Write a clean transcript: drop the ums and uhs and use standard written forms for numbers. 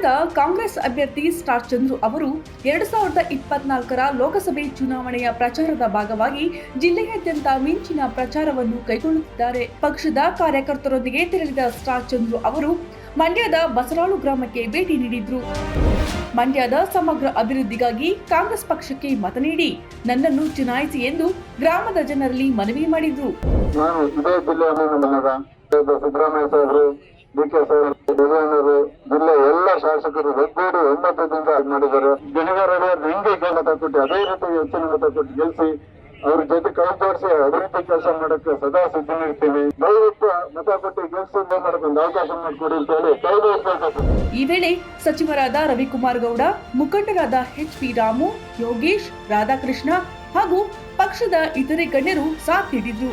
ಮಂಡ್ಯದ ಕಾಂಗ್ರೆಸ್ ಅಭ್ಯರ್ಥಿ ಸ್ಟಾರ್ ಚಂದ್ರು ಅವರು 2024ರ ಲೋಕಸಭೆ ಚುನಾವಣೆಯ ಪ್ರಚಾರದ ಭಾಗವಾಗಿ ಜಿಲ್ಲೆಯಾದ್ಯಂತ ಮಿಂಚಿನ ಪ್ರಚಾರವನ್ನು ಕೈಗೊಳ್ಳುತ್ತಿದ್ದಾರೆ. ಪಕ್ಷದ ಕಾರ್ಯಕರ್ತರೊಂದಿಗೆ ತೆರಳಿದ ಸ್ಟಾರ್ ಚಂದ್ರು ಅವರು ಮಂಡ್ಯದ ಬಸರಾಳು ಗ್ರಾಮಕ್ಕೆ ಭೇಟಿ ನೀಡಿದ್ರು. ಮಂಡ್ಯದ ಸಮಗ್ರ ಅಭಿವೃದ್ಧಿಗಾಗಿ ಕಾಂಗ್ರೆಸ್ ಪಕ್ಷಕ್ಕೆ ಮತ ನೀಡಿ ನನ್ನನ್ನು ಚುನಾಯಿಸಿ ಎಂದು ಗ್ರಾಮದ ಜನರಲ್ಲಿ ಮನವಿ ಮಾಡಿದ್ರು. ನಾನು ಇದೇ ಜಿಲ್ಲೆಯ ಸಿದ್ದರಾಮಯ್ಯ ಸಾಹೇಬರು, ಡಿ.ಕೆ. ಸಾಹೇಬರು, ಜಿಲ್ಲೆ ಎಲ್ಲ ಶಾಸಕರು ಒಗ್ಗೂಡಿ ಒಮ್ಮತದಿಂದ ಮಾಡಿದ್ದಾರೆ. ಬೆಳೆಗಾರರು ಹೆಂಗೆ ಮತ ಕೊಟ್ಟು ಅದೇ ರೀತಿ ಹೆಚ್ಚಿನ ಮತ ಕೊಟ್ಟು ಗೆಲ್ಲಿಸಿ ಅವ್ರ ಜೊತೆ ಕೈ ಜೋಡಿಸಿ ಅಭಿವೃದ್ಧಿ ಕೆಲಸ ಮಾಡಕ್ಕೆ ಸದಾ ಸಿದ್ಧನಿರ್ತೀವಿ. ದಯವಿಟ್ಟು ಮತ ಕೊಟ್ಟು ಗೆಲ್ಸಿ ಮಾಡಕ್ಕೆ ಒಂದು ಅವಕಾಶ ಮಾಡಿಕೊಡಿ ಅಂತ ಹೇಳಿ ಕೈ ಜೋಡಿಸಬೇಕು. ಈ ವೇಳೆ ಸಚಿವರಾದ ರವಿಕುಮಾರ್ ಗೌಡ, ಮುಖಂಡರಾದ ಎಚ್.ಪಿ. ರಾಮು, ಯೋಗೇಶ್, ರಾಧಾಕೃಷ್ಣ ಹಾಗೂ ಪಕ್ಷದ ಇತರೆ ಗಣ್ಯರು ಸಾಥ್ ನೀಡಿದ್ರು.